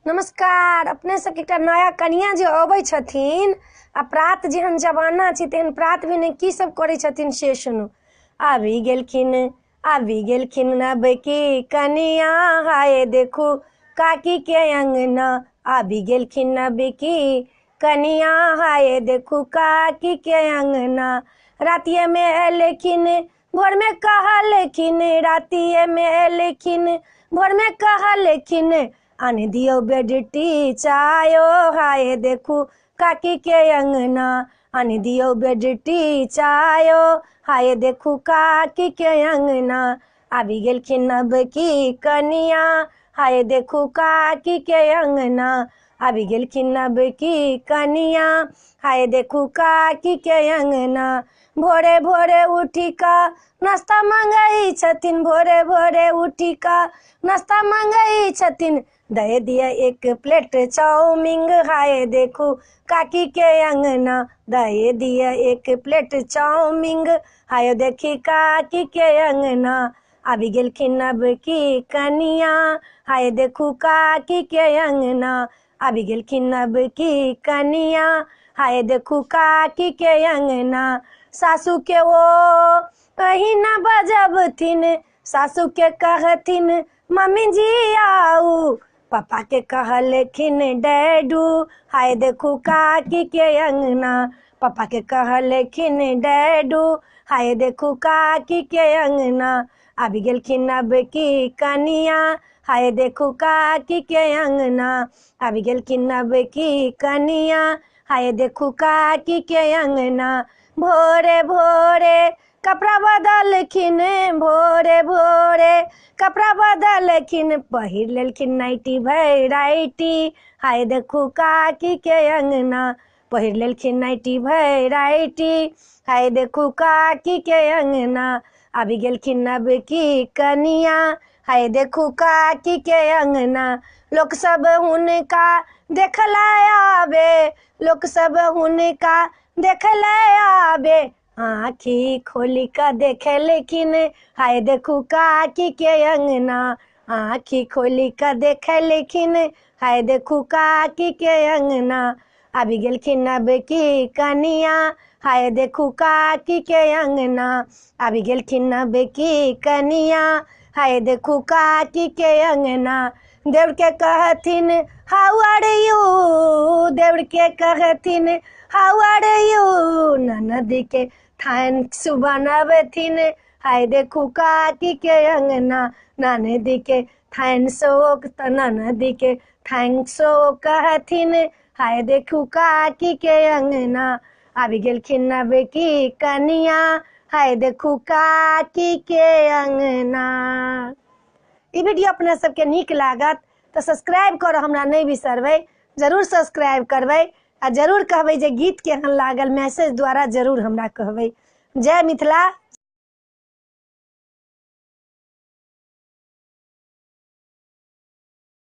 नमस्कार। अपने सबके एकटा नया कनिया जे अबै छथिन आ प्रात जेहन जमाना छै तेहन प्रात भेने की सब करै छथिन से सुनू। आबि गेलखिन नबकी कनिया, हाय देखू काकी के अंगना। आबि गेलखिन नबकी कनिया, हाय देखू काकी के अंगना। रातिये में एलखिन भोर में कहलखिन, रातिये में एलखिन भोर में कहलखिन, आन दियो बेडटी चायो, हाय देखू काकी के अंगना। आन दियो बेडटी चायो, हाय देखू काकी के अंगना। आबि गेलखिन नबकी कनिया, हाय देखू काकी के अंगना। आबि गेलखिन नबकी कनिया, हाय देखू काकी के अंगना। भोरे भोरे उठी का नाश्ता मंगई छथिन, भोरे भोरे उठी का नाश्ता मंगई छथिन। दे दिया एक प्लेट चाउमीन, हाय देखू काकी के अंगना। दे दिया एक प्लेट चाउमीन, हाय देखी काकी के अंगना। आबि गेलखिन नबकी कनिया, हाय देखू काकी के अंगना। आबि गेलखिन नबकी कनिया, हाय देखू काकी के अंगना। सासू के ओ कहीं न बजबथिन, सासू के कहथिन मम्मी जी आओ। पापा के कहलखिन डैडू, हाय देखू काकी के अंगना। पापा के कहलखिन डैडू, हाय देखू काकी के अंगना। आबि गेलखिन नबकी कनिया, हाय देखू काकी के अंगना। आबि गेलखिन नबकी कनिया, हाय देखू काकी के अंगना। भोरे भोरे कपड़ा बदलखिन, भोरे भोरे कपड़ा बदलखिन, पहिर लेलखिन नाइटी वैरायटी, हाय देखू काकी के अंगना। पहिर लेलखिन नाइटी वैरायटी, हाय देखू काकी के अंगना। आबि गेलखिन नबकी कनिया, हाय देखू काकी के अंगना। लोक सब हुनका देखला आबे, लोक सब हुनका देखला आबे, आँखी खोली का देखे लेकिन, हाय देखू काकी के अंगना। आँखी खोली का देखे लेकिन, हाय देखू काकी के अंगना। आबि गेलखिन नबकी कनिया, हाय देखू काकी के अंगना। आबि गेलखिन नबकी कनिया, हाय देखू काकी के अंगना। देवर के कहथिन हाउ आर यू, देवर के कहथिन हाउ आर यू। ननद के थैंक्स बनबथिन, हाय देखू काकी के अंगना। ननद के थैंक्स, ननद के थैंक्स कहथिन, हाय देखू काकी के अंगना। आबि गेलखिन नबकी कनिया, हाय देखू काकी के अंगना। ई वीडियो अपना सबके नीक लागत तो सब्सक्राइब करो, हमरा नहीं बिसरबै, जरूर सब्सक्राइब करबै आ जरूर कहबै जे गीत केहन लागल, मैसेज द्वारा जरूर हमरा कहबै। जय मिथिला।